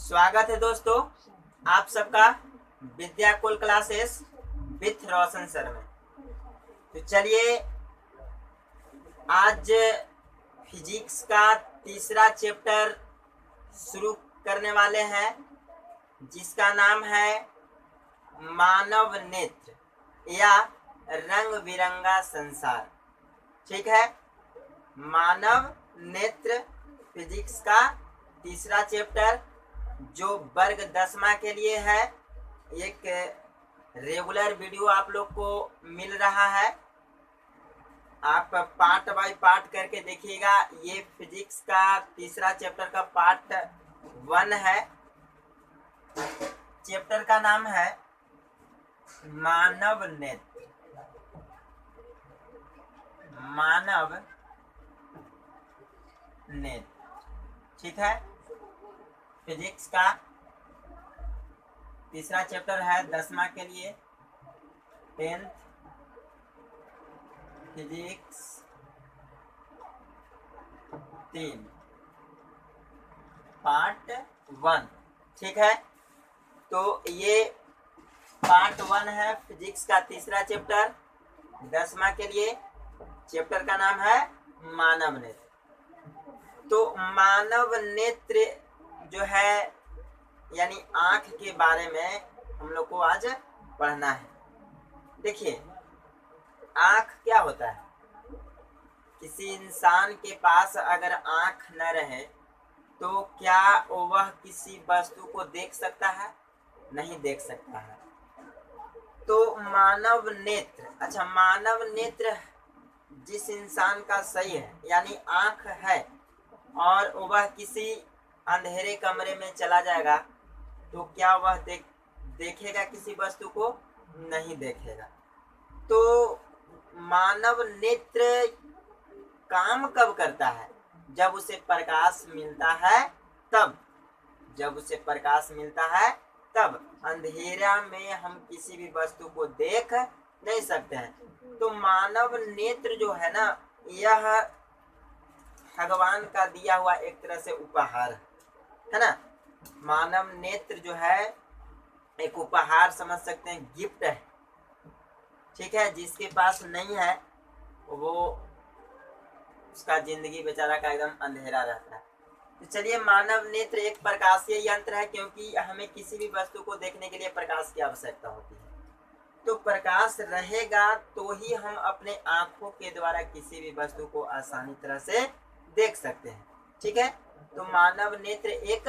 स्वागत है दोस्तों आप सबका Vidyakul classes with Roshan sir में। तो चलिए आज फिजिक्स का तीसरा चैप्टर शुरू करने वाले हैं जिसका नाम है मानव नेत्र या रंग बिरंगा संसार। ठीक है, मानव नेत्र फिजिक्स का तीसरा चैप्टर जो वर्ग 10वां के लिए है। एक रेगुलर वीडियो आप लोग को मिल रहा है, आप पार्ट बाय पार्ट करके देखिएगा। ये फिजिक्स का तीसरा चैप्टर का पार्ट 1 है। चैप्टर का नाम है मानव नेत्र। मानव नेत्र, ठीक है। फिजिक्स का तीसरा चैप्टर है 10वां के लिए, 10th फिजिक्स 3 पार्ट 1। ठीक है, तो ये पार्ट 1 है फिजिक्स का तीसरा चैप्टर 10वां के लिए। चैप्टर का नाम है मानव नेत्र। तो मानव नेत्र जो है यानी आंख के बारे में हम लोग को आज पढ़ना है। देखिए, आंख क्या होता है। किसी इंसान के पास अगर आंख न रहे तो क्या वह किसी वस्तु को देख सकता है? नहीं देख सकता है। तो मानव नेत्र, अच्छा, मानव नेत्र जिस इंसान का सही है यानी आंख है और वह किसी अंधेरे कमरे में चला जाएगा तो क्या वह देखेगा किसी वस्तु को? नहीं देखेगा। तो मानव नेत्र काम कब करता है? जब उसे प्रकाश मिलता है तब। जब उसे प्रकाश मिलता है तब। अंधेरा में हम किसी भी वस्तु को देख नहीं सकते हैं। तो मानव नेत्र जो है ना, यह भगवान का दिया हुआ एक तरह से उपहार है ना। मानव नेत्र जो है एक उपहार समझ सकते हैं, गिफ्ट है। ठीक है, जिसके पास नहीं है वो उसका जिंदगी बेचारा का एकदम अंधेरा रहता है। तो चलिए, मानव नेत्र एक प्रकाशीय यंत्र है क्योंकि हमें किसी भी वस्तु को देखने के लिए प्रकाश की आवश्यकता होती है। तो प्रकाश रहेगा तो ही हम अपने आंखों के द्वारा किसी भी वस्तु को आसानी तरह से देख सकते हैं। ठीक है, तो मानव नेत्र एक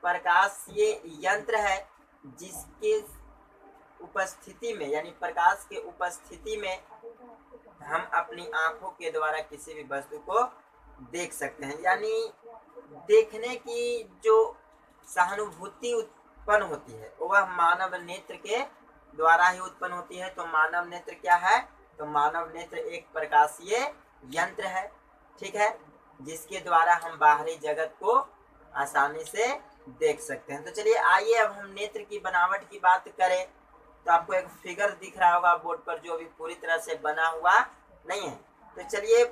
प्रकाशीय यंत्र है जिसके उपस्थिति में यानी प्रकाश के उपस्थिति में हम अपनी आंखों के द्वारा किसी भी वस्तु को देख सकते हैं। यानी देखने की जो सहानुभूति उत्पन्न होती है वह मानव नेत्र के द्वारा ही उत्पन्न होती है। तो मानव नेत्र क्या है? तो मानव नेत्र एक प्रकाशीय यंत्र है, ठीक है, जिसके द्वारा हम बाहरी जगत को आसानी से देख सकते हैं। तो चलिए, आइए अब हम नेत्र की बनावट की बात करें। तो आपको एक फिगर दिख रहा होगा बोर्ड पर जो अभी पूरी तरह से बना हुआ नहीं है। तो चलिए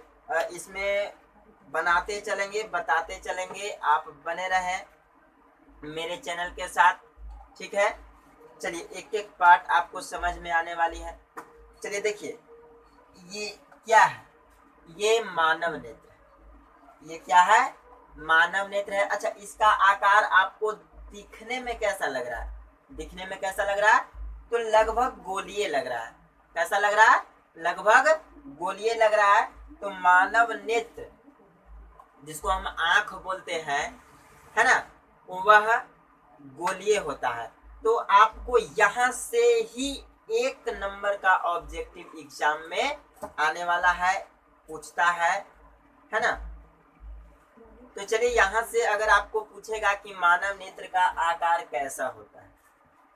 इसमें बनाते चलेंगे, बताते चलेंगे, आप बने रहें मेरे चैनल के साथ। ठीक है, चलिए एक एक पार्ट आपको समझ में आने वाली है। चलिए देखिए, ये क्या है? ये मानव नेत्र है। ये क्या है? मानव नेत्र है। अच्छा, इसका आकार आपको दिखने में कैसा लग रहा है? दिखने में कैसा लग रहा है? तो लगभग गोलीय लग रहा है। कैसा लग रहा है? लगभग गोलीय लग रहा है। तो मानव नेत्र जिसको हम आंख बोलते हैं, है ना, वह गोलीय होता है। तो आपको यहाँ से ही 1 नंबर का ऑब्जेक्टिव एग्जाम में आने वाला है, पूछता है ना। तो चलिए, यहाँ से अगर आपको पूछेगा कि मानव नेत्र का आकार कैसा होता है,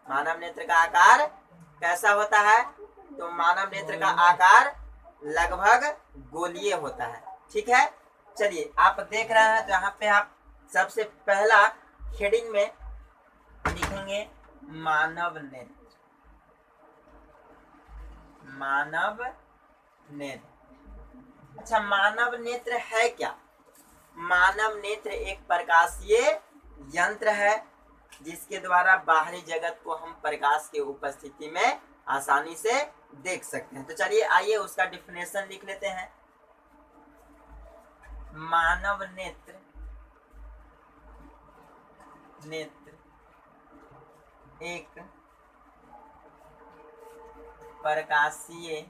मानव नेत्र का आकार कैसा होता है, तो मानव नेत्र का आकार लगभग गोलीय होता है। ठीक है, चलिए आप देख रहे हैं। तो यहाँ पे आप सबसे पहला हेडिंग में लिखेंगे मानव नेत्र। मानव नेत्र। अच्छा, मानव नेत्र है क्या? मानव नेत्र एक प्रकाशीय यंत्र है जिसके द्वारा बाहरी जगत को हम प्रकाश की उपस्थिति में आसानी से देख सकते हैं। तो चलिए आइए उसका डिफिनेशन लिख लेते हैं। मानव नेत्र एक प्रकाशीय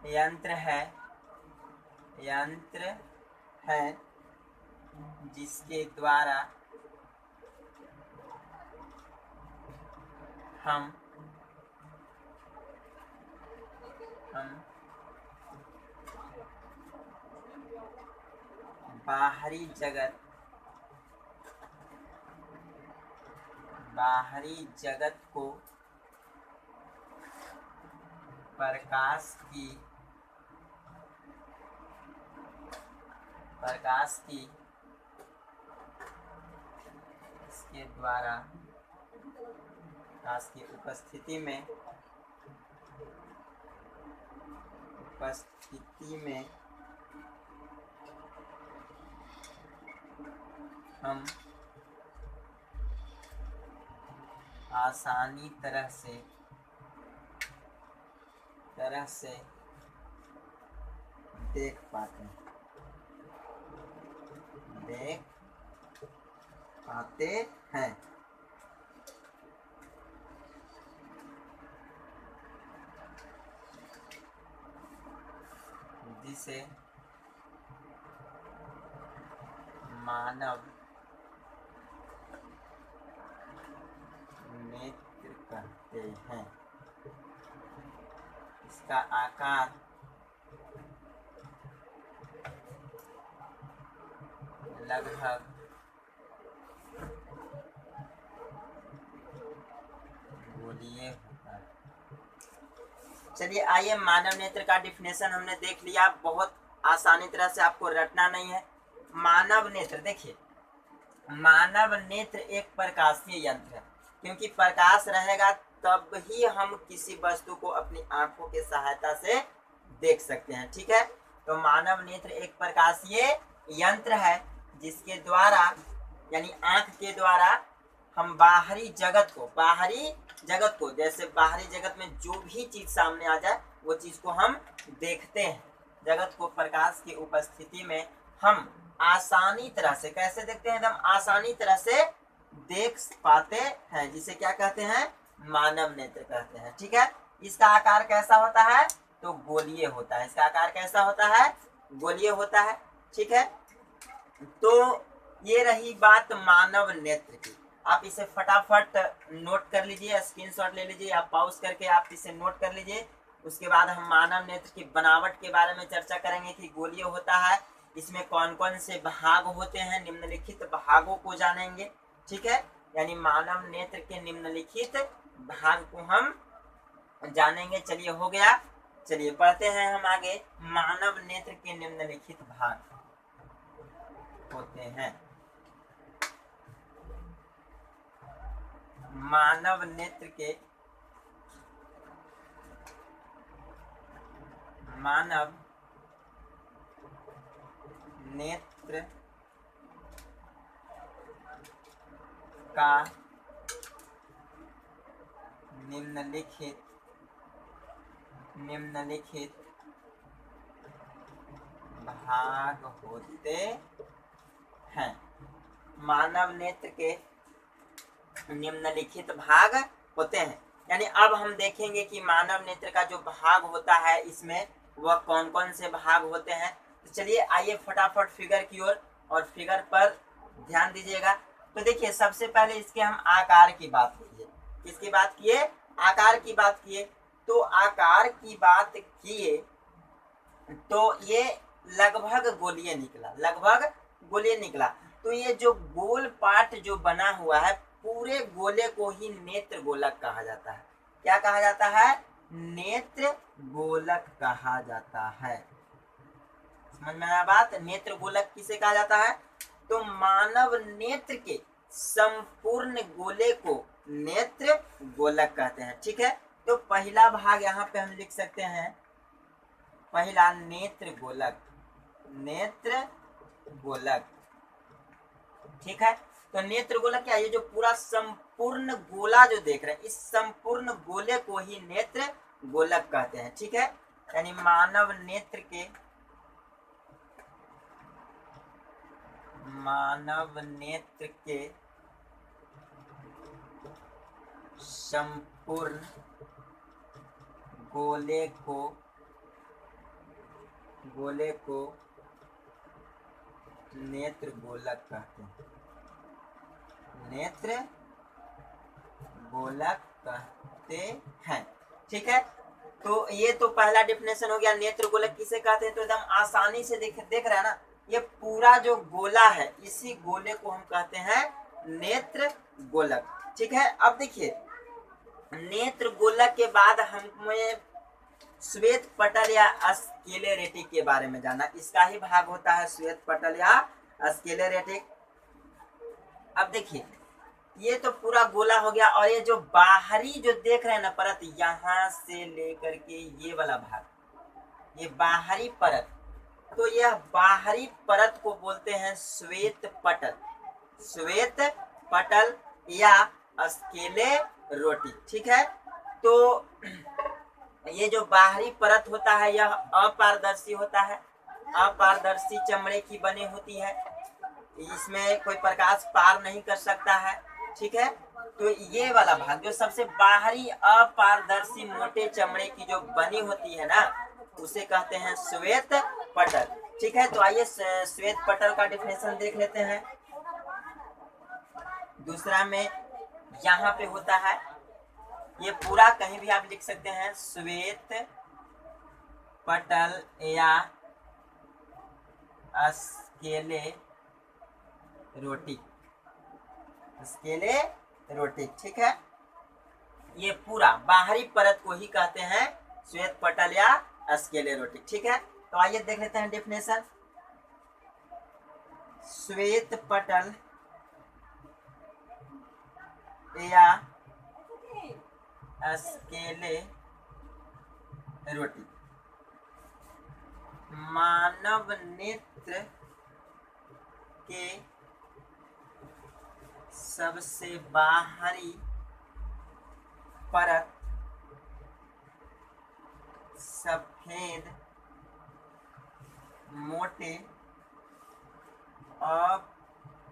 यंत्र है जिसके द्वारा हम बाहरी जगत को प्रकाश की इसके द्वारा प्रकाश की उपस्थिति में हम आसानी तरह से देख पाते हैं। जिसे मानव नेत्र कहते हैं। इसका आकार लगभग गोलीय होता है। चलिए आइए, मानव नेत्र का डिफिनेशन हमने देख लिया। बहुत आसानी तरह से आपको रटना नहीं है। मानव नेत्र, देखिए मानव नेत्र एक प्रकाशीय यंत्र है, क्योंकि प्रकाश रहेगा तब ही हम किसी वस्तु को अपनी आंखों के सहायता से देख सकते हैं। ठीक है, तो मानव नेत्र एक प्रकाशीय यंत्र है जिसके द्वारा यानी आंख के द्वारा हम बाहरी जगत को जैसे बाहरी जगत में जो भी चीज सामने आ जाए वो चीज को हम देखते हैं। जगत को प्रकाश की उपस्थिति में हम आसानी तरह से कैसे देखते हैं? एकदम आसानी तरह से देख पाते हैं, जिसे क्या कहते हैं? मानव नेत्र कहते हैं। ठीक है, इसका आकार कैसा होता है? तो गोलीय होता है। इसका आकार कैसा होता है? गोलीय होता है। ठीक है, तो ये रही बात मानव नेत्र की। आप इसे फटाफट नोट कर लीजिए, स्क्रीनशॉट ले लीजिए, आप पॉज करके आप इसे नोट कर लीजिए। उसके बाद हम मानव नेत्र की बनावट के बारे में चर्चा करेंगे कि गोलीय होता है, इसमें कौन कौन से भाग होते हैं, निम्नलिखित भागों को जानेंगे। ठीक है, यानी मानव नेत्र के निम्नलिखित भाग को हम जानेंगे। चलिए हो गया, चलिए पढ़ते हैं हम आगे। मानव नेत्र के निम्नलिखित भाग होते हैं। मानव नेत्र का निम्नलिखित भाग होते हैं। मानव नेत्र के निम्नलिखित भाग होते हैं, यानी अब हम देखेंगे कि मानव नेत्र का जो भाग होता है इसमें वह कौन कौन से भाग होते हैं। तो चलिए आइए फटाफट फिगर की ओर, और फिगर पर ध्यान दीजिएगा। तो देखिए सबसे पहले इसके हम आकार की बात कीजिए। किसकी बात किए? आकार की बात किए। तो आकार की बात किए तो ये लगभग गोलीय निकला। तो ये जो गोल पार्ट जो बना हुआ है, पूरे गोले को ही नेत्र गोलक कहा जाता है। क्या कहा जाता है? नेत्र गोलक कहा जाता है। समझ में आया बात? नेत्र गोलक किसे कहा जाता है? तो मानव नेत्र के संपूर्ण गोले को नेत्र गोलक कहते हैं। ठीक है, तो पहला भाग यहाँ पे हम लिख सकते हैं, पहला नेत्र गोलक। नेत्र गोलक। ठीक है, तो नेत्र गोलक क्या है? ये जो पूरा संपूर्ण गोला जो देख रहे हैं, इस संपूर्ण गोले को ही नेत्र गोलक कहते हैं। ठीक है, यानी मानव नेत्र के संपूर्ण गोले को नेत्र गोलक कहते हैं। नेत्र गोलक कहते हैं। ठीक है, तो ये तो पहला डेफिनेशन हो गया नेत्र गोलक किसे कहते हैं। तो एकदम आसानी से देख रहे हैं ना, ये पूरा जो गोला है, इसी गोले को हम कहते हैं नेत्र गोलक। ठीक है, अब देखिए नेत्र गोलक के बाद हमें श्वेत पटल या स्क्लेरेटिक के बारे में जाना। इसका ही भाग होता है श्वेत पटल या स्क्लेरेटिक। अब देखिए ये तो पूरा गोला हो गया, और ये जो बाहरी जो देख रहे हैं ना परत, यहाँ से लेकर के ये वाला भाग, ये बाहरी परत, तो यह बाहरी परत को बोलते हैं श्वेत पटल। श्वेत पटल या स्क्लेरोटिक। ठीक है, तो ये जो बाहरी परत होता है यह अपारदर्शी होता है, अपारदर्शी चमड़े की बनी होती है, इसमें कोई प्रकाश पार नहीं कर सकता है। ठीक है, तो ये वाला भाग जो सबसे बाहरी अपारदर्शी मोटे चमड़े की जो बनी होती है ना, उसे कहते हैं श्वेत पटल। ठीक है, तो आइए श्वेत पटल का डेफिनेशन देख लेते हैं। दूसरा में यहाँ पे होता है, ये पूरा कहीं भी आप लिख सकते हैं, श्वेत पटल या स्क्लेरोटिक। ठीक है, ये पूरा बाहरी परत को ही कहते हैं श्वेत पटल या स्क्लेरोटिक। ठीक है, तो आइए देख लेते हैं डेफिनेशन। श्वेत पटल या स्क्लेरोटिक मानव नेत्र के सबसे बाहरी परत सफेद मोटे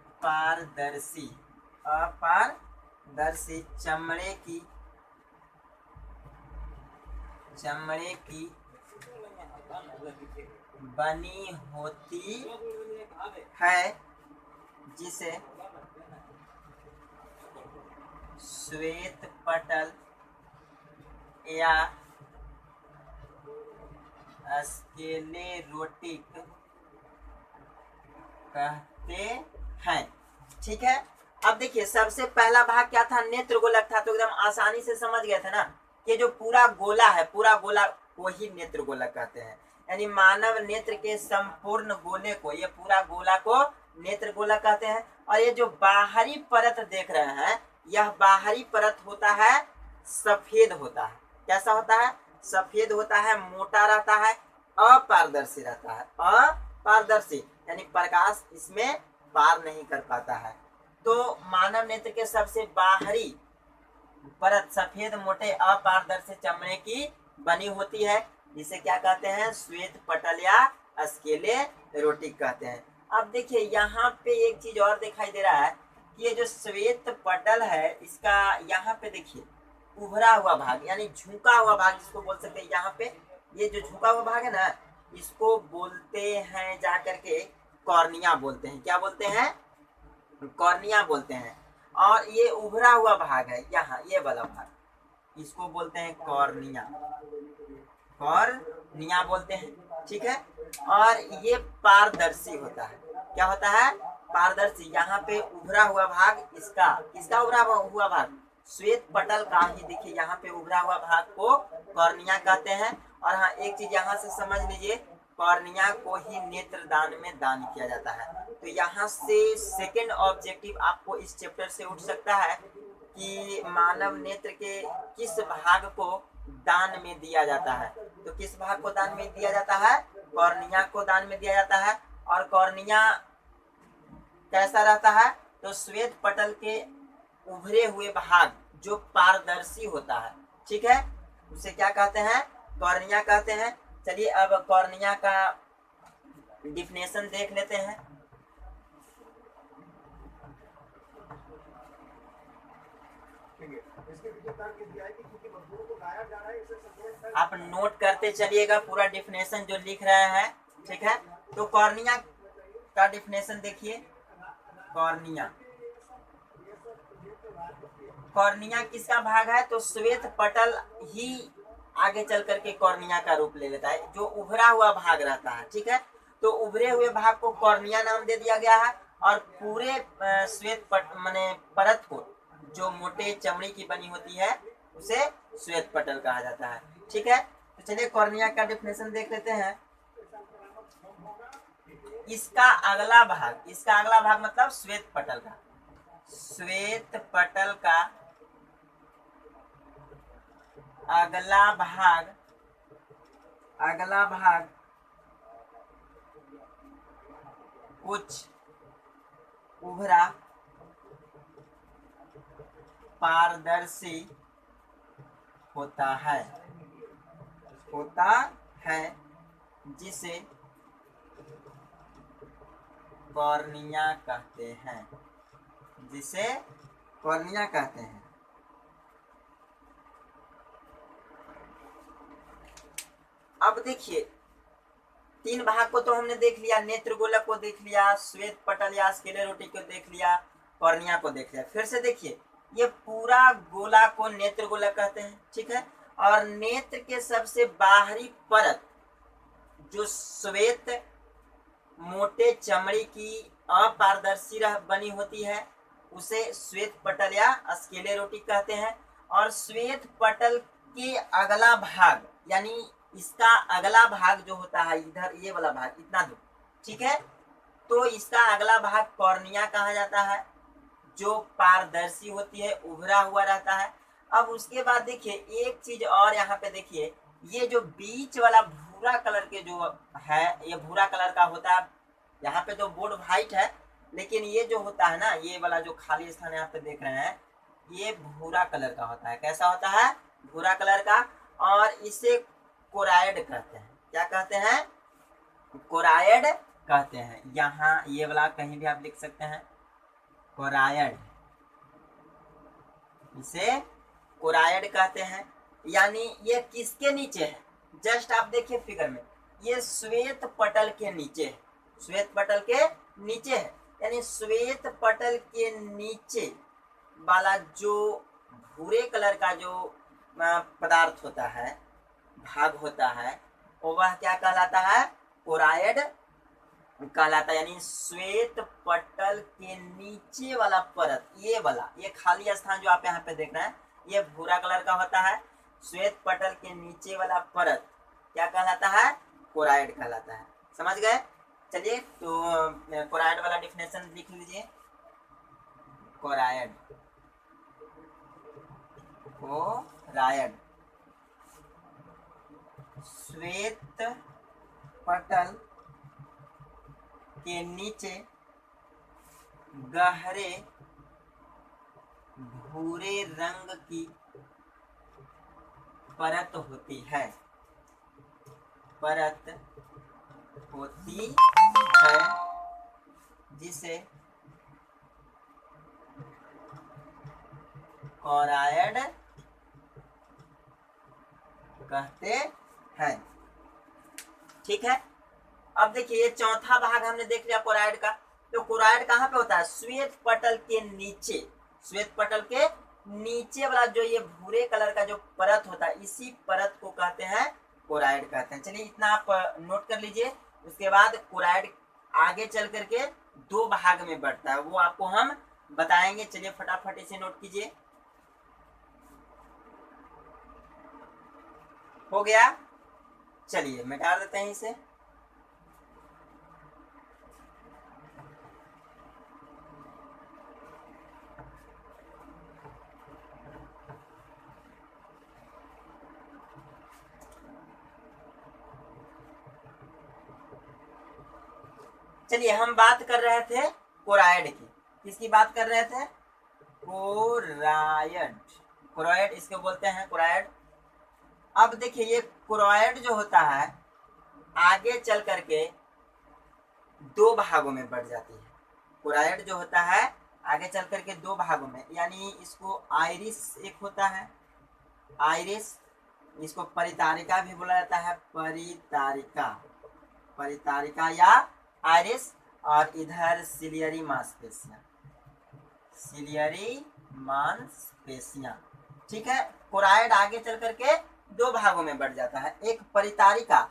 अपारदर्शी चमड़े की बनी होती है, जिसे श्वेत पटल या स्क्लेरोटिक कहते हैं। ठीक है, अब देखिए सबसे पहला भाग क्या था? नेत्र गोलक था, तो एकदम आसानी से समझ गए थे ना, ये जो पूरा गोला है, पूरा गोला को ही नेत्र गोलक कहते हैं। यानी मानव नेत्र के संपूर्ण गोले को, ये पूरा गोला को नेत्र गोलक कहते हैं। और ये जो बाहरी परत देख रहे हैं, यह बाहरी परत होता है सफेद होता है। कैसा होता है? सफेद होता है, मोटा रहता है, अपारदर्शी रहता है। अपारदर्शी यानी प्रकाश इसमें पार नहीं कर पाता है। तो मानव नेत्र के सबसे बाहरी परत सफेद मोटे अपारदर्शी चमड़े की बनी होती है, जिसे क्या कहते हैं? श्वेत पटल या स्क्लेरोटिक कहते हैं। अब देखिए यहाँ पे एक चीज और दिखाई दे रहा है कि ये जो श्वेत पटल है, इसका यहाँ पे देखिए उभरा हुआ भाग यानी झुका हुआ भाग जिसको बोल सकते हैं। यहाँ पे ये जो झुका हुआ भाग है ना, इसको बोलते हैं जा करके कॉर्निया बोलते हैं। क्या बोलते हैं? कॉर्निया बोलते हैं। और ये उभरा हुआ भाग है यहाँ, ये वाला भाग, इसको बोलते हैं कॉर्निया। कॉर्निया बोलते हैं। ठीक है, और ये पारदर्शी होता है। क्या होता है? पारदर्शी। यहाँ पे उभरा हुआ भाग, इसका उभरा हुआ भाग श्वेत पटल का ही देखिए, यहाँ पे उभरा हुआ भाग को कॉर्निया कहते हैं। और हाँ, एक चीज यहाँ से समझ लीजिए, कॉर्निया को ही नेत्रदान में दान किया जाता है। तो यहाँ से सेकंड ऑब्जेक्टिव आपको इस चैप्टर से उठ सकता है कि मानव नेत्र के किस भाग को दान में दिया जाता है। तो किस भाग को दान में दिया जाता है? कॉर्निया को दान में दिया जाता है। और कॉर्निया कैसा रहता है? तो श्वेत पटल के उभरे हुए भाग जो पारदर्शी होता है, ठीक है, उसे क्या कहते हैं? कॉर्निया कहते हैं। चलिए अब कॉर्निया का डिफिनेशन देख लेते हैं। आप नोट करते चलिएगा पूरा डिफिनेशन जो लिख रहे हैं, ठीक है। तो कॉर्निया का डिफिनेशन देखिए। कॉर्निया, कॉर्निया किसका भाग है? तो श्वेत पटल ही आगे चल करके कॉर्निया का रूप ले लेता है, जो उभरा हुआ भाग रहता है, ठीक है। तो उभरे हुए भाग को कॉर्निया नाम दे दिया गया है। और पूरे श्वेत माने परत को, जो मोटे चमड़ी की बनी होती है, उसे श्वेत पटल कहा जाता है, ठीक है। तो चलिए कॉर्निया का डिफिनेशन देख लेते हैं। इसका अगला भाग मतलब श्वेत पटल का, श्वेत पटल का अगला भाग कुछ उभरा पारदर्शी होता है जिसे कॉर्निया कहते हैं, अब देखिए तीन भाग को तो हमने देख लिया, नेत्र गोलक को देख लिया, श्वेत पटल या स्क्लेरोटिक को देख लिया, कॉर्निया को देख लिया। फिर से देखिए ये पूरा गोला को नेत्र गोलक कहते हैं, ठीक है। और नेत्र के सबसे बाहरी परत जो श्वेत मोटे चमड़ी की अपारदर्शी बनी होती है, उसे श्वेत पटल या स्क्लेरोटिक कहते हैं। और श्वेत पटल के अगला भाग, यानी इसका अगला भाग जो होता है, इधर ये वाला भाग इतना दूर, ठीक है, तो इसका अगला भाग कॉर्निया कहा जाता है, जो पारदर्शी होती है, उभरा हुआ रहता है। अब उसके बाद देखिए एक चीज और यहाँ पे देखिए, ये जो बीच वाला भूरा कलर के जो है, ये भूरा कलर का होता है। यहाँ पे तो बोर्ड व्हाइट है, लेकिन ये जो होता है ना, ये वाला जो खाली स्थान यहाँ पे देख रहे हैं, ये भूरा कलर का होता है। कैसा होता है? भूरा कलर का। और इसे कोराइड कहते हैं। क्या कहते हैं? कोराइड कहते हैं। यहाँ ये वाला कहीं भी आप लिख सकते हैं, कोराइड, इसे कोराइड कहते हैं। यानी ये किसके नीचे है? जस्ट आप देखिए फिगर में, ये श्वेत पटल के नीचे है, श्वेत पटल के नीचे है। यानी श्वेत पटल के नीचे वाला जो भूरे कलर का जो पदार्थ होता है, भाग होता है, वह क्या कहलाता है? कोराइड कहलाता है। यानी श्वेत पटल के नीचे वाला परत, ये वाला, ये खाली स्थान जो आप यहाँ पे देख रहे हैं, ये भूरा कलर का होता है। श्वेत पटल के नीचे वाला परत क्या कहलाता है? कोराइड कहलाता है। समझ गए? चलिए तो कोराइड वाला डिफिनेशन लिख लीजिए। कोराइड, श्वेत पटल के नीचे गहरे भूरे रंग की परत होती है, जिसे कोराइड कहते हैं। ठीक है। अब देखिए ये चौथा भाग हमने देख लिया कोराइड का। तो कोराइड कहाँ पे होता है? श्वेत पटल के नीचे, श्वेत पटल के नीचे वाला जो ये भूरे कलर का जो परत होता है, इसी परत को कहते हैं कोराइड कहते हैं। चलिए इतना आप नोट कर लीजिए। उसके बाद कोराइड आगे चल करके दो भाग में बढ़ता है, वो आपको हम बताएंगे। चलिए फटाफट इसे नोट कीजिए। हो गया? चलिए मिटा देते हैं इसे। चलिए हम बात कर रहे थे कोराइड की। किसकी बात कर रहे थे? कोराइड। कोराइड इसको बोलते हैं कोराइड। अब देखिए ये कोराइड जो होता है आगे चल करके दो भागों में बढ़ जाती है। कोराइड जो होता है आगे चल करके दो भागों में, यानी इसको आइरिस एक होता है, आइरिस, इसको परितारिका भी बोला जाता है, परितारिका, परितारिका या आइरिस, और इधर सिलियरी मांसपेशियां, सिलियरी मांसपेशियां। ठीक है, कोराइड आगे चल करके दो भागों में बढ़ जाता है, एक परितारिका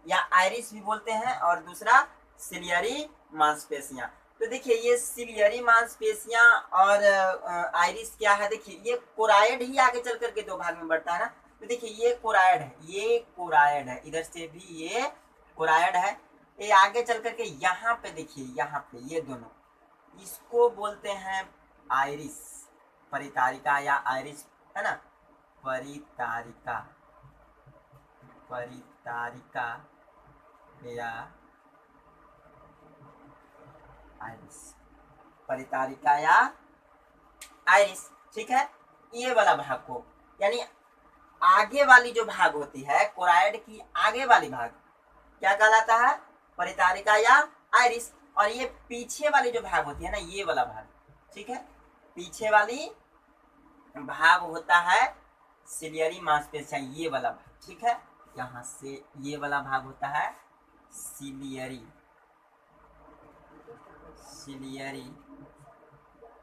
या आइरिस भी बोलते हैं और दूसरा सिलियरी मांसपेशियां। तो देखिए ये सिलियरी मांसपेशियां और आइरिस क्या है, देखिए ये कोराइड ही आगे चल करके दो भाग में बढ़ता है ना। तो देखिए ये कोराइड है, ये कोराइड है, इधर से भी ये कोराइड है, ये आगे चल करके यहाँ पे देखिए, यहाँ पे ये दोनों, इसको बोलते हैं आइरिस, परितारिका या आइरिस, है ना, परितारिका, परितारिका या आइरिस, परितारिका या आइरिस। ठीक है, ये वाला भाग को, यानी आगे वाली जो भाग होती है कोराइड की आगे वाली भाग क्या कहलाता है? परितारिका या आइरिस। और ये पीछे वाली जो भाग होती है ना, ये वाला भाग, ठीक है, पीछे वाली भाग होता है सिलियरी मांसपेशियां, ये वाला भाग। ठीक है, यहाँ से ये वाला भाग होता है सिलियरी, सिलियरी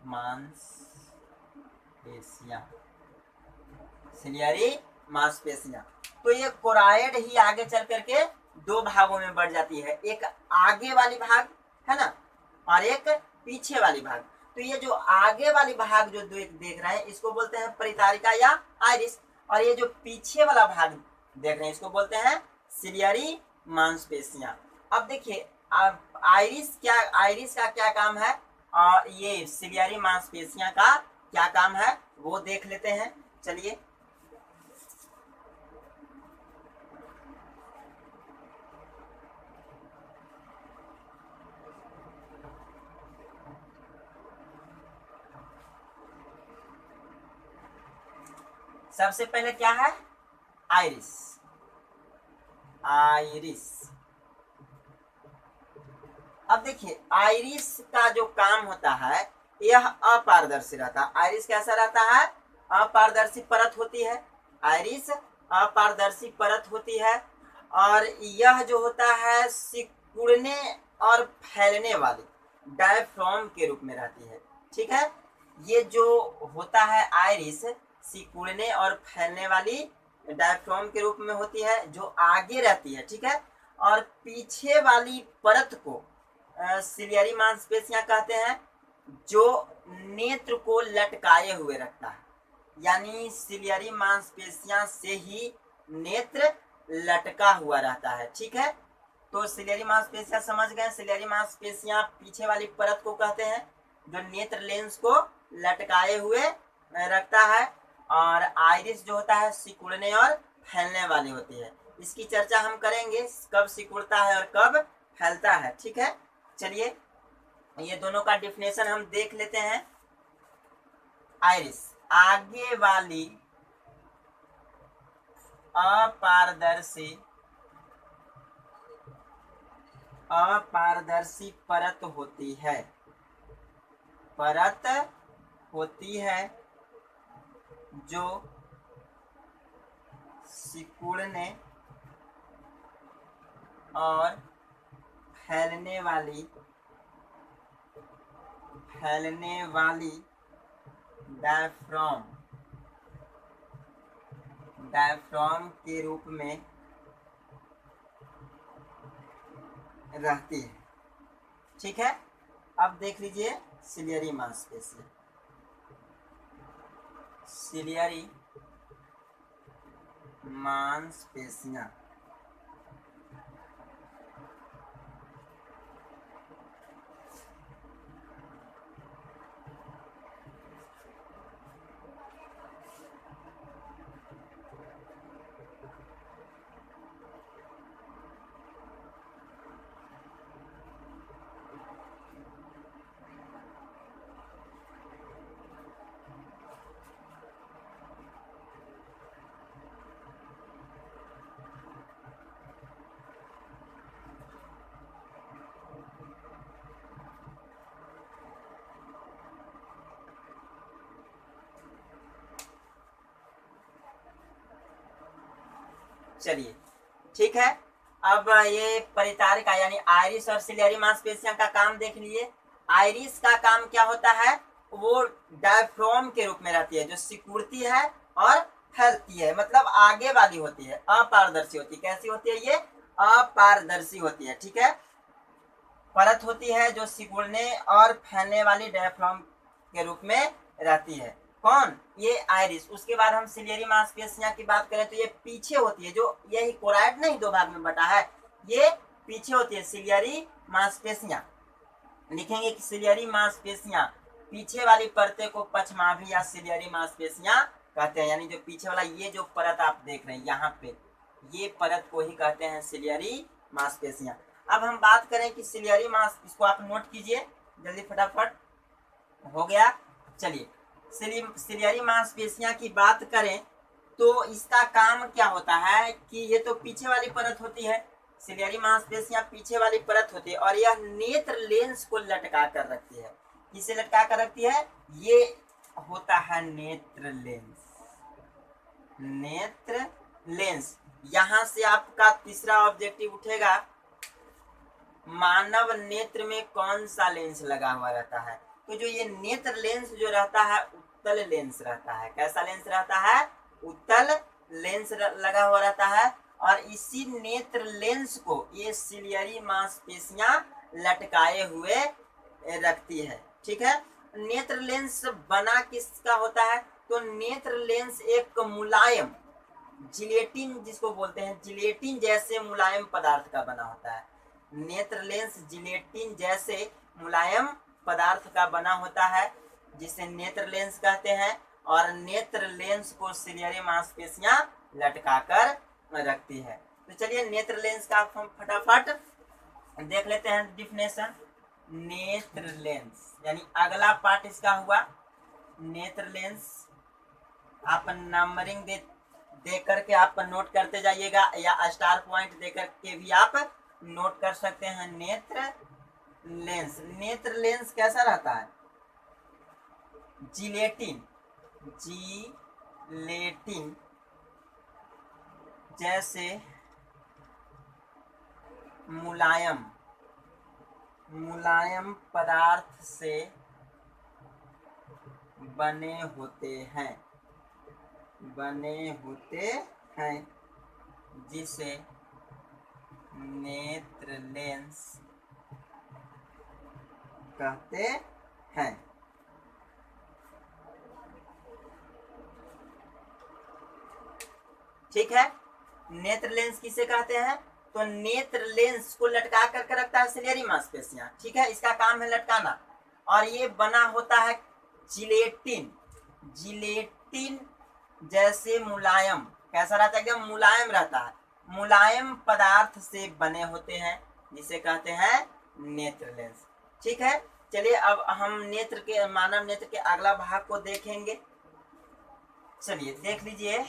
मांसपेशियां, सिलियरी मांसपेशियां। तो ये कोराइड ही आगे चल करके दो भागों में बढ़ जाती है, एक आगे वाली भाग है ना, और एक पीछे वाली भाग। तो ये जो आगे वाली भाग जो देख रहे हैं इसको बोलते हैं परितारिका या आइरिस, और ये जो पीछे वाला भाग देख रहे हैं इसको बोलते हैं सिलियरी मांसपेशियां। अब देखिए आइरिस क्या, आइरिस का क्या काम है और ये सिलियरी मांसपेशियां का क्या काम है वो देख लेते हैं। चलिए सबसे पहले क्या है? Iris, iris. अब देखिए आइरिस का जो काम होता है यह अपारदर्शी रहता है। आइरिस कैसा रहता है? अपारदर्शी परत होती है, आइरिस अपारदर्शी परत होती है, और यह जो होता है सिकुड़ने और फैलने वाली डायफ्राम के रूप में रहती है। ठीक है, ये जो होता है आइरिस सिकुड़ने और फैलने वाली डायफ्राम के रूप में होती है, जो आगे रहती है। ठीक है, और पीछे वाली परत को सिलियरी मांसपेशियां कहते हैं, जो नेत्र को लटकाए हुए रखता है, यानी सिलियरी मांसपेशियां से ही नेत्र लटका हुआ रहता है। ठीक है, तो सिलियरी मांसपेशियां समझ गए, सिलियरी मांसपेशियां पीछे वाली परत को कहते हैं जो नेत्र लेंस को लटकाए हुए रखता है, और आइरिस जो होता है सिकुड़ने और फैलने वाली होती है। इसकी चर्चा हम करेंगे, कब सिकुड़ता है और कब फैलता है। ठीक है, चलिए ये दोनों का डिफिनेशन हम देख लेते हैं। आइरिस आगे वाली अपारदर्शी, अपारदर्शी परत होती है, परत होती है जो सिकुड़ने और फैलने वाली, फैलने वाली डायफ्राम, डायफ्राम के रूप में रहती है। ठीक है, अब देख लीजिए सिलियरी मांसपेशी, सिलियरी मांसपेशियां। चलिए ठीक है। अब ये परितारिका यानी आइरिस और सिलियरी मांसपेशियां का काम देख लीजिए। आइरिस का काम क्या होता है, वो डायफ्राम के रूप में रहती है, जो सिकुड़ती है और फैलती है, मतलब आगे वाली होती है, अपारदर्शी होती है। कैसी होती है ये, अपारदर्शी होती है। ठीक है, परत होती है जो सिकुड़ने और फैलने वाली डायफ्राम के रूप में रहती है। कौन, ये आइरिस। उसके बाद हम सिलियरी मांसपेशियां की बात करें तो ये पीछे होती है, जो यही कोराइड नहीं दो भाग में बटा है, ये पीछे होती है सिलियरी मांसपेशियां। लिखेंगे कि सिलियरी मांसपेशियां, पीछे वाली परते को पक्षमाभी या सिलियरी मांसपेशियां कहते हैं। यानी जो पीछे वाला ये जो परत आप देख रहे हैं यहाँ पे, ये परत को ही कहते हैं सिलियरी मांसपेशियां। अब हम बात करें कि सिलियरी मांस, इसको आप नोट कीजिए जल्दी फटाफट, हो गया। चलिए सिलियरी मांसपेशियां की बात करें तो इसका काम क्या होता है कि ये तो पीछे वाली परत होती है, सिलियरी मांसपेशियां पीछे वाली परत होती है, और यह नेत्र लेंस को लटका कर रखती है। किसे लटका कर रखती है, ये होता है नेत्र लेंस। नेत्र लेंस, यहां से आपका तीसरा ऑब्जेक्टिव उठेगा, मानव नेत्र में कौन सा लेंस लगा हुआ रहता है। तो जो ये नेत्र लेंस जो रहता है, उत्तल लेंस रहता है। कैसा लेंस रहता है, उत्तल लेंस लगा हुआ रहता है, और इसी नेत्र लेंस को ये सिलियरी मांसपेशियां लटकाए हुए रखती है। ठीक है, नेत्र लेंस बना किसका होता है, तो नेत्र लेंस एक मुलायम जिलेटिन, जिसको बोलते हैं जिलेटिन जैसे मुलायम पदार्थ का बना होता है। नेत्र लेंस जिलेटिन जैसे मुलायम पदार्थ का बना होता है, जिसे नेत्र लेंस कहते हैं, और नेत्र लेंस को सिलियरी मांसपेशियां लटकाकर रखती है। तो चलिए नेत्र लेंस का हम फटाफट देख लेते हैं डिफिनेशन। नेत्र लेंस यानी अगला पार्ट इसका हुआ नेत्र लेंस। आप नंबरिंग दे करके आप नोट करते जाइएगा, या स्टार पॉइंट दे करके भी आप नोट कर सकते हैं। नेत्र लेंस, नेत्र लेंस कैसा रहता है, जिलेटिन, जिलेटिन जैसे मुलायम पदार्थ से बने होते हैं, जिसे नेत्र लेंस कहते हैं। ठीक है, नेत्र लेंस किसे कहते हैं, तो नेत्र लेंस को लटका करके रखता है सिलियरी मांसपेशियां। ठीक है, इसका काम है लटकाना, और ये बना होता है जिलेटिन, जिलेटिन जैसे मुलायम, कैसा रहता है, एकदम मुलायम रहता है, मुलायम पदार्थ से बने होते हैं, जिसे कहते हैं नेत्र लेंस। ठीक है, चलिए अब हम नेत्र के, मानव नेत्र के अगला भाग को देखेंगे। चलिए देख लीजिए,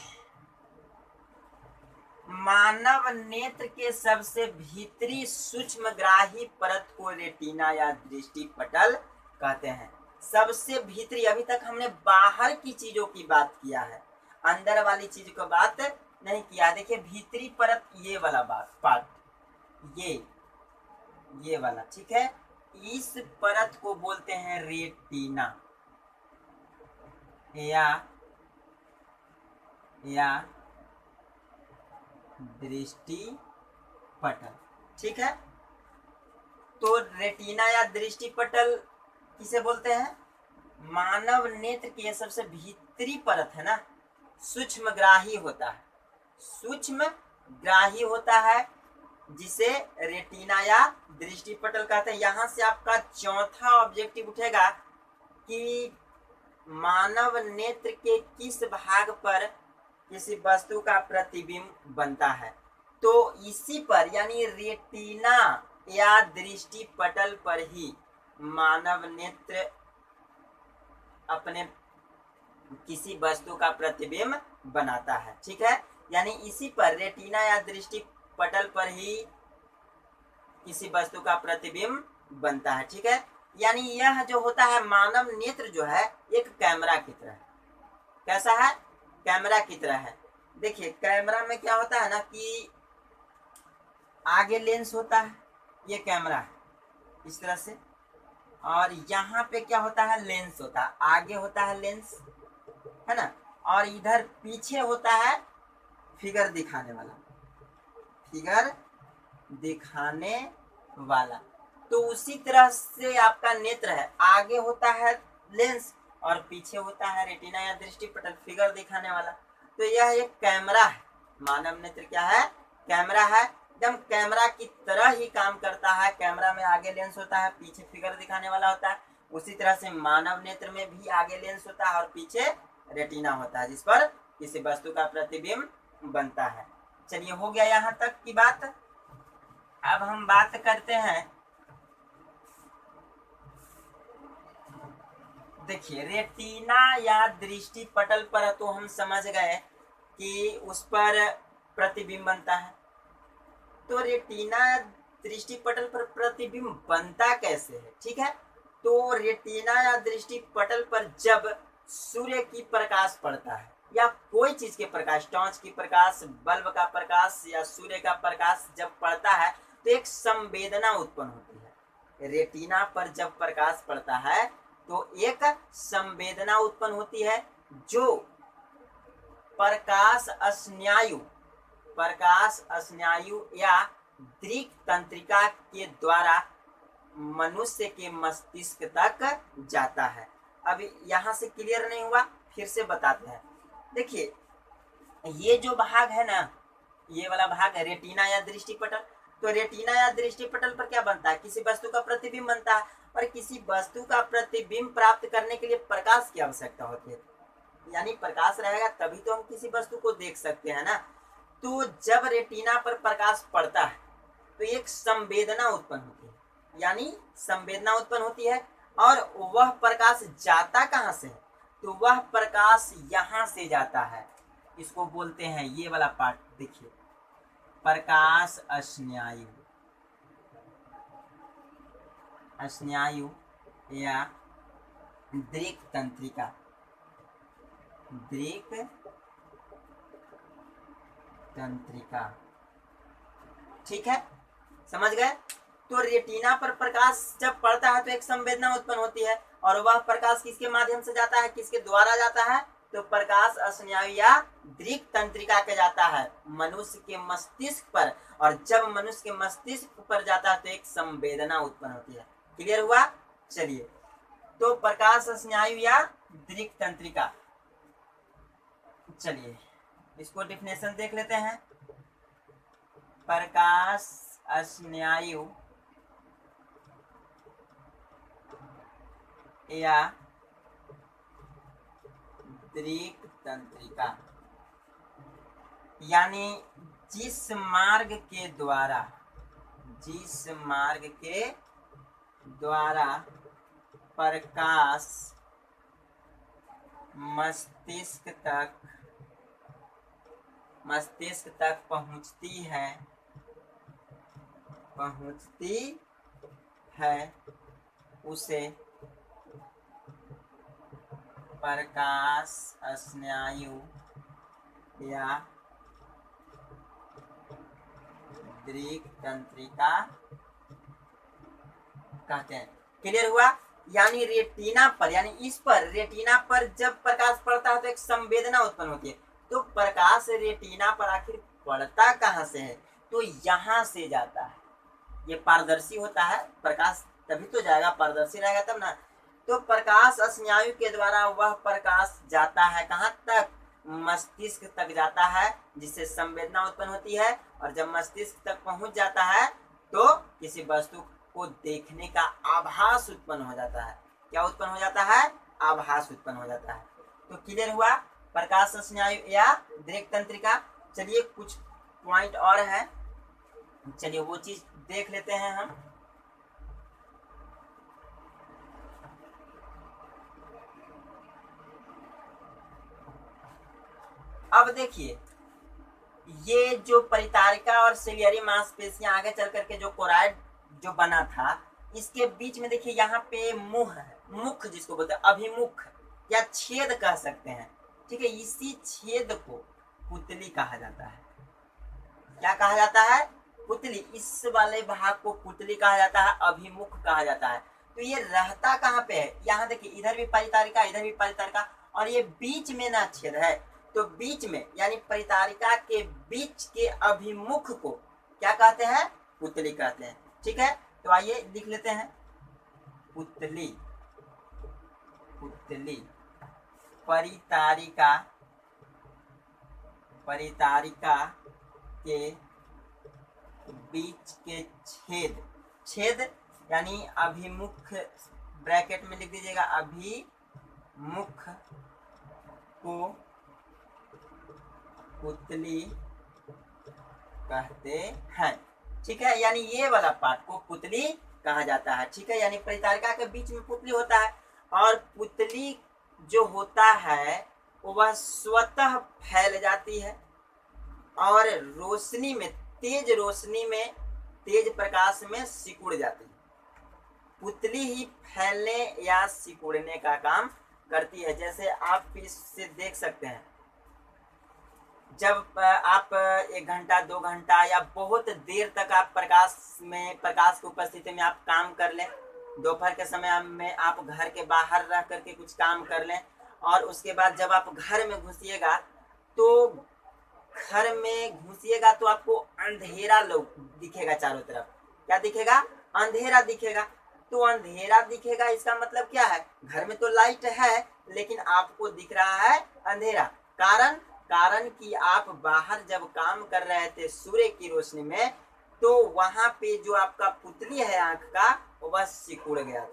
मानव नेत्र के सबसे भीतरी सूक्ष्मग्राही परत को रेटिना या दृष्टि पटल कहते हैं। सबसे भीतरी, अभी तक हमने बाहर की चीजों की बात किया है, अंदर वाली चीज को बात नहीं किया। देखिए भीतरी परत, ये वाला पार्ट, ये वाला, ठीक है, इस परत को बोलते हैं रेटिना या दृष्टि पटल। ठीक है, तो रेटिना या दृष्टि पटल किसे बोलते हैं, मानव नेत्र की सबसे भीतरी परत है ना, सूक्ष्मग्राही होता है, सूक्ष्मग्राही होता है, जिसे रेटिना या दृष्टि पटल कहते हैं। यहां से आपका चौथा ऑब्जेक्टिव उठेगा कि मानव नेत्र के किस भाग पर किसी वस्तु का प्रतिबिंब बनता है, तो इसी पर यानी रेटिना या दृष्टि पटल पर ही मानव नेत्र अपने किसी वस्तु का प्रतिबिंब बनाता है। ठीक है, यानी इसी पर रेटिना या दृष्टि पटल पर ही किसी वस्तु का प्रतिबिंब बनता है। ठीक है, यानी यह जो होता है मानव नेत्र जो है एक कैमरा की तरह है। कैसा है, कैमरा की तरह है। देखिए कैमरा में क्या होता है ना कि आगे लेंस होता है, ये कैमरा है इस तरह से, और यहाँ पे क्या होता है, लेंस होता है, आगे होता है लेंस, है ना, और इधर पीछे होता है फिगर दिखाने वाला, फिगर दिखाने वाला। तो उसी तरह से आपका नेत्र है, आगे होता है लेंस और पीछे होता है रेटिना या दृष्टिपटल, फिगर दिखाने वाला। तो यह एक कैमरा है, मानव नेत्र क्या है, कैमरा है, एकदम कैमरा की तरह ही काम करता है। कैमरा में आगे लेंस होता है, पीछे फिगर दिखाने वाला होता है। उसी तरह से मानव नेत्र में भी आगे लेंस होता है और पीछे रेटिना होता है, जिस पर किसी वस्तु का प्रतिबिंब बनता है। चलिए हो गया यहाँ तक की बात। अब हम बात करते हैं, देखिए रेटिना या दृष्टि पटल पर तो हम समझ गए कि उस पर प्रतिबिंब बनता है। तो रेटिना दृष्टि पटल पर प्रतिबिंब बनता कैसे है, ठीक है। तो रेटिना या दृष्टि पटल पर जब सूर्य की प्रकाश पड़ता है या कोई चीज के प्रकाश, टॉर्च की प्रकाश, बल्ब का प्रकाश या सूर्य का प्रकाश जब पड़ता है तो एक संवेदना उत्पन्न होती है। रेटिना पर जब प्रकाश पड़ता है तो एक संवेदना उत्पन्न होती है जो प्रकाश स्नायु या दृक तंत्रिका के द्वारा मनुष्य के मस्तिष्क तक जाता है। अब यहाँ से क्लियर नहीं हुआ, फिर से बताते हैं। देखिए ये जो भाग है ना, ये वाला भाग है रेटिना या दृष्टिपटल। तो रेटिना या दृष्टिपटल पर क्या बनता है, किसी वस्तु का प्रतिबिंब बनता है, और किसी वस्तु का प्रतिबिंब प्राप्त करने के लिए प्रकाश की आवश्यकता होती है, यानी प्रकाश रहेगा तभी तो हम किसी वस्तु को देख सकते हैं ना। तो जब रेटिना पर प्रकाश पड़ता है तो एक संवेदना उत्पन्न होती है, यानी संवेदना उत्पन्न होती है, और वह प्रकाश जाता कहाँ से है, तो वह प्रकाश यहाँ से जाता है। इसको बोलते हैं, ये वाला पार्ट देखिए, प्रकाश स्नायु, स्नायु या दृक तंत्रिका, दृक तंत्रिका, ठीक है, समझ गए। तो रेटिना पर प्रकाश जब पड़ता है तो एक संवेदना उत्पन्न होती है, और वह प्रकाश किसके माध्यम से जाता है, किसके द्वारा जाता है, तो प्रकाश स्नायु या दृक तंत्रिका के जाता है मनुष्य के मस्तिष्क पर, और जब मनुष्य के मस्तिष्क पर जाता है तो एक संवेदना उत्पन्न होती है। क्लियर हुआ। चलिए, तो प्रकाश स्नायु या दृक तंत्रिका, चलिए इसको डेफिनेशन देख लेते हैं। प्रकाश स्नायु या दृक तंत्रिका, यानी जिस मार्ग के द्वारा प्रकाश मस्तिष्क तक पहुंचती है उसे प्रकाश स्नायु या दृक तंत्रिका कहते हैं। क्लियर हुआ। यानी रेटिना पर, यानी इस पर, रेटिना पर जब प्रकाश पड़ता है तो एक संवेदना उत्पन्न होती है। तो प्रकाश रेटिना पर आखिर पड़ता कहाँ से है, तो यहाँ से जाता है। ये पारदर्शी होता है, प्रकाश तभी तो जाएगा, पारदर्शी रहेगा तब ना। तो प्रकाश स्नायु के द्वारा वह प्रकाश जाता है कहाँ तक, मस्तिष्क तक जाता है, जिससे संवेदना उत्पन्न होती है, और जब मस्तिष्क तक पहुंच जाता है तो किसी वस्तु को देखने का आभास उत्पन्न हो जाता है। क्या उत्पन्न हो जाता है, आभास उत्पन्न हो जाता है। तो क्लियर हुआ, प्रकाश स्नायु या दृक तंत्रिका। चलिए कुछ पॉइंट और है, चलिए वो चीज देख लेते हैं हम। अब देखिए, ये जो परितारिका और सिलियरी मांसपेशियां आगे चल करके जो कोराइड जो बना था, इसके बीच में देखिए यहाँ पे मुंह है, मुख जिसको बोलते हैं, अभिमुख या छेद कह सकते हैं, ठीक है। इसी छेद को पुतली कहा जाता है। क्या कहा जाता है? पुतली। इस वाले भाग को पुतली कहा जाता है, अभिमुख कहा जाता है। तो ये रहता कहाँ पे है? यहाँ देखिए, इधर भी परितारिका, इधर भी परितारिका, और ये बीच में ना छेद है, तो बीच में यानी परितारिका के बीच के अभिमुख को क्या कहते हैं? पुतली कहते हैं। ठीक है, तो आइए लिख लेते हैं, पुतली। पुतली परितारिका, परितारिका के बीच के छेद, छेद यानी अभिमुख, ब्रैकेट में लिख दीजिएगा, अभिमुख को पुतली कहते हैं। ठीक है, यानी ये वाला पार्ट को पुतली कहा जाता है। ठीक है, यानी परितारिका के बीच में पुतली होता है, और पुतली जो होता है वह स्वतः फैल जाती है और रोशनी में, तेज रोशनी में, तेज प्रकाश में सिकुड़ जाती है। पुतली ही फैलने या सिकुड़ने का काम करती है। जैसे आप इससे देख सकते हैं, जब आप 1 घंटा 2 घंटा या बहुत देर तक आप प्रकाश की उपस्थिति में आप काम कर लें, दोपहर के समय में आप घर के बाहर रह करके कुछ काम कर लें, और उसके बाद जब आप घर में घुसिएगा तो आपको अंधेरा दिखेगा चारों तरफ। क्या दिखेगा? अंधेरा दिखेगा। तो अंधेरा दिखेगा, इसका मतलब क्या है? घर में तो लाइट है लेकिन आपको दिख रहा है अंधेरा। कारण कि आप बाहर जब काम कर रहे थे सूर्य की रोशनी में, तो वहां पे जो आपका पुतली है आंख का, वह सिकुड़ गया था।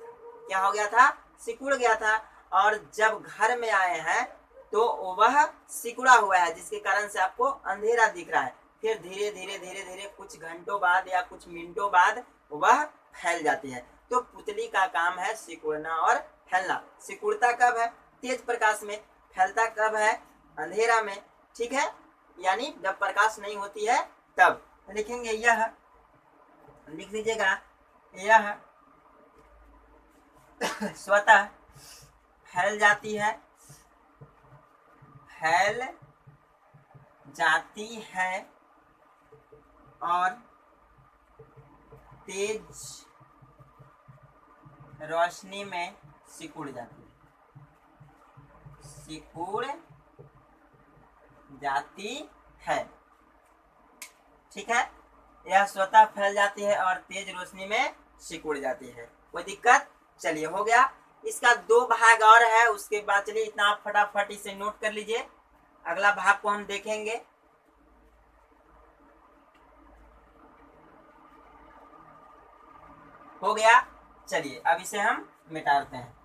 क्या हो गया था? सिकुड़ गया था। और जब घर में आए हैं तो वह सिकुड़ा हुआ है, जिसके कारण से आपको अंधेरा दिख रहा है। फिर धीरे धीरे कुछ घंटों बाद या कुछ मिनटों बाद वह फैल जाती है। तो पुतली का काम है सिकुड़ना और फैलना। सिकुड़ता कब है? तेज प्रकाश में। फैलता कब है? अंधेरा में। ठीक है, यानी जब प्रकाश नहीं होती है तब। लिखेंगे, यह, लिख लीजिएगा, यह स्वतः फैल जाती है, फैल जाती है और तेज रोशनी में सिकुड़ जाती है, सिकुड़ जाती है। ठीक है, यह स्वतः फैल जाती है और तेज रोशनी में सिकुड़ जाती है। कोई दिक्कत? चलिए, हो गया। इसका 2 भाग और है, उसके बाद चलिए इतना आप फटाफट इसे नोट कर लीजिए। अगला भाग को हम देखेंगे। हो गया, चलिए अब इसे हम मिटाते हैं।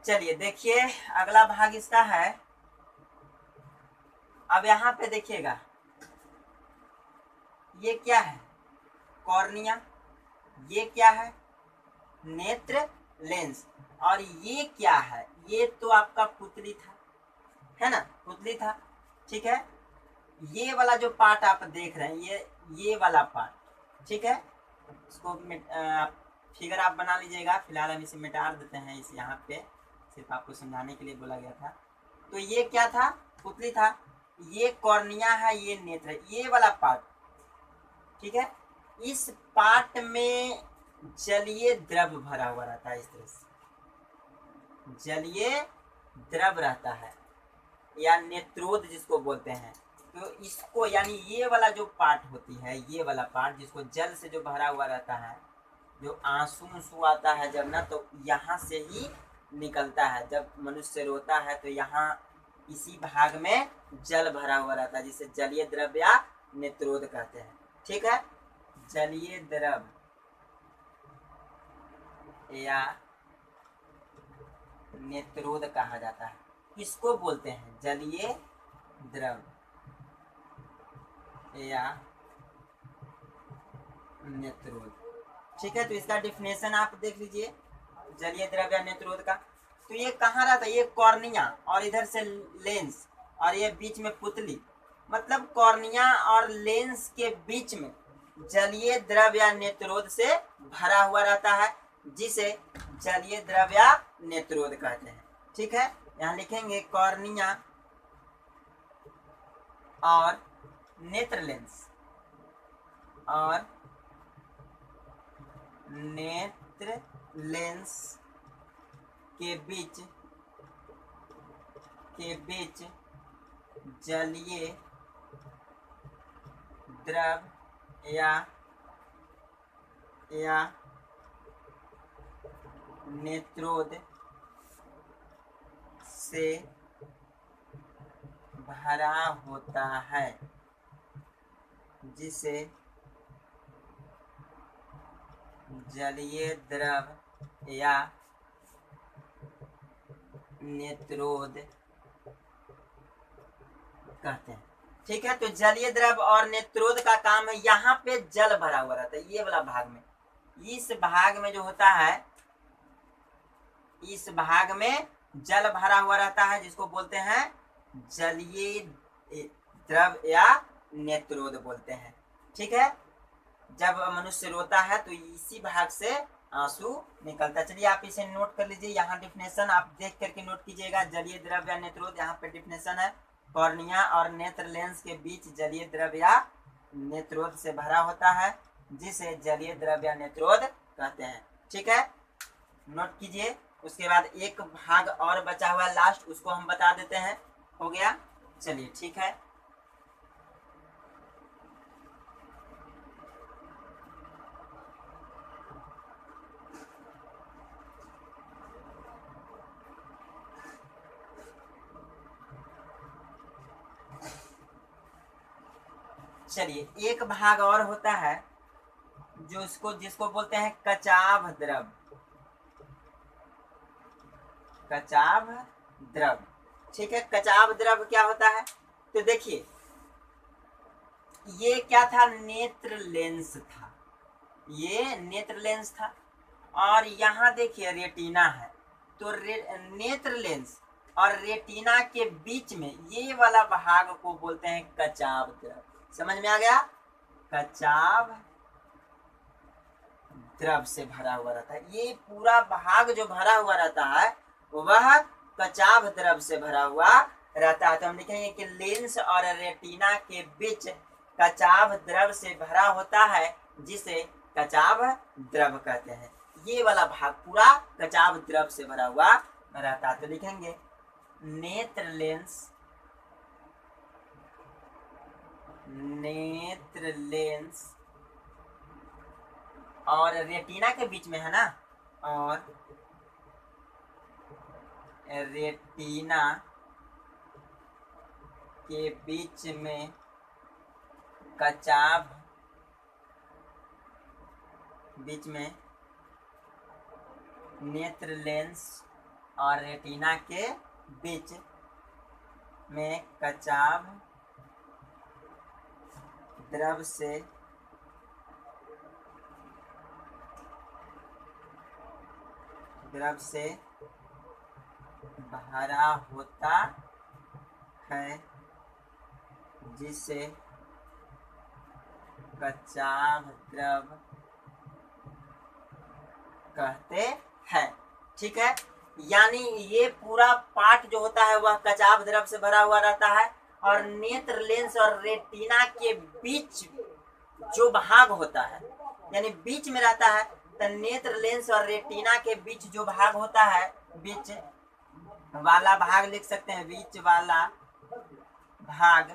चलिए देखिए, अगला भाग इसका है। अब यहाँ पे देखिएगा, ये क्या है? कॉर्निया। ये क्या है? नेत्र लेंस। और ये क्या है? ये तो आपका पुतली था, है ना? पुतली था। ठीक है, ये वाला जो पार्ट आप देख रहे हैं, ये वाला पार्ट, ठीक है, इसको फिगर आप बना लीजिएगा। फिलहाल हम इसे मिटा देते हैं, इस यहाँ पे सिर्फ आपको समझाने के लिए बोला गया था। तो ये क्या था? पुतली था। ये कॉर्निया है, ये नेत्र है, ये वाला पार्ट। ठीक है, इस पार्ट में जलीय द्रव भरा हुआ रहता है। इस तरह से जलीय द्रव रहता है, या नेत्रोद जिसको बोलते हैं। तो इसको, यानी ये वाला जो पार्ट होती है, ये वाला पार्ट जिसको जल से जो भरा हुआ रहता है, जो आंसू आता है जब ना, तो यहाँ से ही निकलता है। जब मनुष्य रोता है तो यहाँ इसी भाग में जल भरा हुआ रहता है, जिसे जलीय द्रव या नेत्रोद कहते हैं। ठीक है, जलीय द्रव या नेत्रोद कहा जाता है। इसको बोलते हैं जलीय द्रव या नेत्रोद। ठीक है, तो इसका डिफिनेशन आप देख लीजिए जलीय द्रव्य नेत्रोद का। तो ये कहाँ रहता है, ये कॉर्निया और इधर से लेंस और ये बीच में पुतली, मतलब कॉर्निया और लेंस के बीच में जलीय द्रव्य नेत्रोद से भरा हुआ रहता है, जिसे जलीय द्रव्य नेत्रोद कहते हैं। ठीक है, यहाँ लिखेंगे कॉर्निया और नेत्र लेंस और नेत्र लेंस के बीच जलीय द्रव या नेत्रोद से भरा होता है, जिसे जलीय द्रव या नेत्रोद कहते हैं। ठीक है, तो जलीय द्रव और नेत्रोद का काम है, यहाँ पे जल भरा हुआ रहता है, ये वाला भाग में, इस भाग में जो होता है, इस भाग में जल भरा हुआ रहता है, जिसको बोलते हैं जलीय द्रव या नेत्रोद बोलते हैं। ठीक है, जब मनुष्य रोता है तो इसी भाग से आंसू निकलता है। चलिए आप इसे नोट कर लीजिए, यहाँ डिफिनेशन आप देख करके नोट कीजिएगा। जलीय द्रव या नेत्रोद, यहाँ पे डिफिनेशन है, कॉर्निया और नेत्र लेंस के बीच जलीय द्रव या नेत्रोद से भरा होता है, जिसे जलीय द्रव या नेत्रोद कहते हैं। ठीक है, नोट कीजिए। उसके बाद एक भाग और बचा हुआ लास्ट, उसको हम बता देते हैं। हो गया, चलिए ठीक है। चलिए एक भाग और होता है जो जिसको बोलते हैं कचाव द्रव। कचाव द्रव, ठीक है। कचाव द्रव क्या होता है, तो देखिए ये क्या था, नेत्र लेंस था, ये नेत्र लेंस था, और यहाँ देखिए रेटिना है। तो नेत्र लेंस और रेटिना के बीच में ये वाला भाग को बोलते हैं कचाव द्रव। समझ में आ गया, कचाव द्रव से भरा हुआ रहता है। ये पूरा भाग जो भरा हुआ रहता है वह कचाव द्रव से भरा हुआ रहता है। तो हम लिखेंगे कि लेंस और रेटिना के बीच कचाव द्रव से भरा होता है, जिसे कचाव द्रव कहते हैं। ये वाला भाग पूरा कचाव द्रव से भरा हुआ रहता है। तो लिखेंगे नेत्र लेंस और रेटिना के बीच में है ना, और रेटिना के बीच में कचाव, बीच में नेत्र लेंस और रेटिना के बीच में कचाव द्रव से भरा होता है, जिसे कचाव द्रव कहते हैं। ठीक है, यानी ये पूरा पार्ट जो होता है वह कचाव द्रव से भरा हुआ रहता है, और नेत्र लेंस और रेटिना के बीच जो भाग होता है, यानी बीच में रहता है, तो नेत्र लेंस और रेटिना के बीच जो भाग होता है, बीच वाला भाग लिख सकते हैं, बीच वाला भाग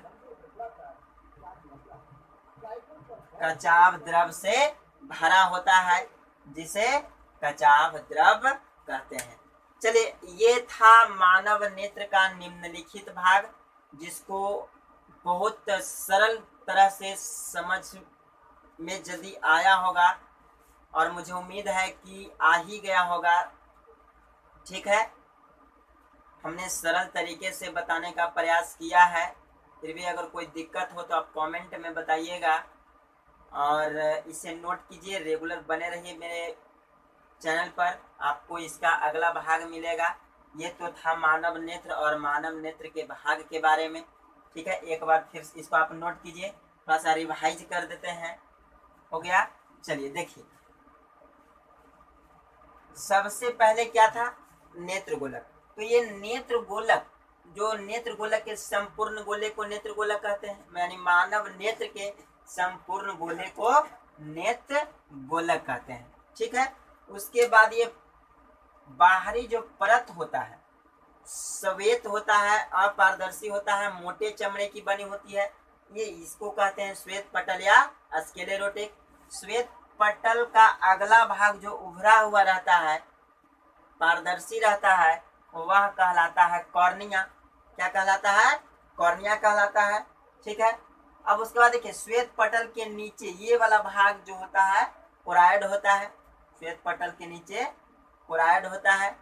कचाव द्रव से भरा होता है, जिसे कचाव द्रव कहते हैं। चलिए, ये था मानव नेत्र का निम्नलिखित भाग, जिसको बहुत सरल तरह से समझ में जल्दी आया होगा, और मुझे उम्मीद है कि आ ही गया होगा। ठीक है, हमने सरल तरीके से बताने का प्रयास किया है। फिर भी अगर कोई दिक्कत हो तो आप कमेंट में बताइएगा। और इसे नोट कीजिए, रेगुलर बने रहिए मेरे चैनल पर, आपको इसका अगला भाग मिलेगा। ये तो था मानव नेत्र और मानव नेत्र के भाग के बारे में। ठीक है, एक बार फिर इसको आप नोट कीजिए, थोड़ा सा रिवाइज कर देते हैं। हो गया, चलिए देखिए, सबसे पहले क्या था, नेत्र गोलक। तो ये नेत्र गोलक, जो नेत्र गोलक के संपूर्ण गोले को नेत्र गोलक कहते हैं, यानी मानव नेत्र के संपूर्ण गोले को नेत्र गोलक कहते हैं। ठीक है, उसके बाद ये बाहरी जो परत होता है श्वेत होता है, अपारदर्शी होता है, मोटे चमड़े की बनी होती है, ये इसको कहते हैं श्वेत पटल या स्क्लेरोटिक। श्वेत पटल का अगला भाग जो उभरा हुआ रहता है, पारदर्शी रहता है, वह कहलाता है कॉर्निया। क्या कहलाता है? कॉर्निया कहलाता है। ठीक है, अब उसके बाद देखिए, श्वेत पटल के नीचे ये वाला भाग जो होता है कोराइड होता है। श्वेत पटल के नीचे कोराइड होता है,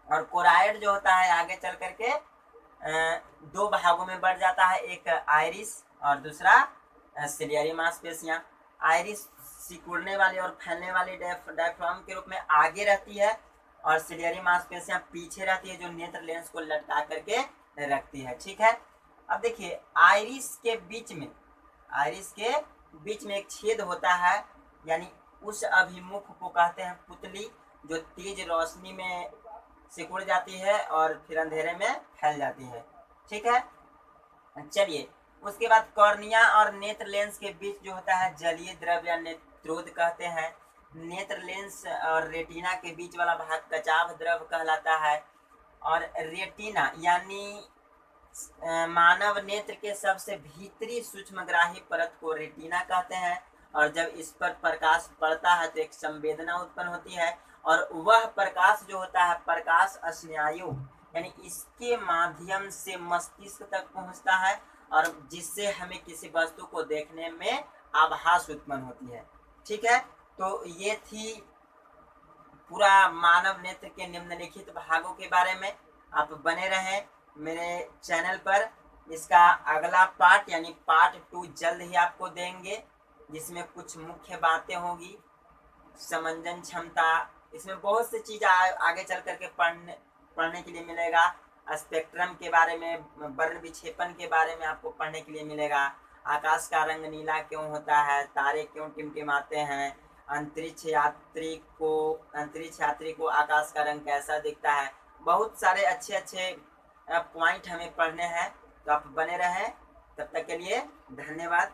और कोराइड जो होता है आगे चल करके दो भागों में बढ़ जाता है, एक आइरिस और दूसरा सिलियरी मांसपेशियां। आइरिस सिकुड़ने वाली और फैलने वाली डायफ्राम के रूप में आगे रहती है, और सिलियरी मांसपेशियां पीछे रहती है, जो नेत्र लेंस को लटका करके रखती है। ठीक है, अब देखिए, आइरिस के बीच में एक छेद होता है, यानी उस अभिमुख को कहते हैं पुतली, जो तेज रोशनी में सिकुड़ जाती है और फिर अंधेरे में फैल जाती है। ठीक है, चलिए, उसके बाद कॉर्निया और नेत्र लेंस के बीच जो होता है जलीय द्रव या नेत्रोद कहते हैं। नेत्र लेंस और रेटिना के बीच वाला भाग कचाव द्रव कहलाता है। और रेटिना यानी मानव नेत्र के सबसे भीतरी सूक्ष्मग्राही परत को रेटिना कहते हैं, और जब इस पर प्रकाश पड़ता है तो एक संवेदना उत्पन्न होती है, और वह प्रकाश जो होता है प्रकाश स्नायु, यानी इसके माध्यम से मस्तिष्क तक पहुंचता है, और जिससे हमें किसी वस्तु को देखने में आभास उत्पन्न होती है। ठीक है, तो ये थी पूरा मानव नेत्र के निम्नलिखित भागों के बारे में। आप बने रहें मेरे चैनल पर, इसका अगला पार्ट यानी पार्ट 2 जल्द ही आपको देंगे, जिसमें कुछ मुख्य बातें होगी, समंजन क्षमता, इसमें बहुत सी चीज़ आगे चल करके पढ़ने के लिए मिलेगा। स्पेक्ट्रम के बारे में, वर्ण विक्षेपण के बारे में आपको पढ़ने के लिए मिलेगा। आकाश का रंग नीला क्यों होता है, तारे क्यों टिमटिमाते हैं, अंतरिक्ष यात्री को आकाश का रंग कैसा दिखता है। बहुत सारे अच्छे पॉइंट हमें पढ़ने हैं, तो आप बने रहें। तब तक के लिए धन्यवाद।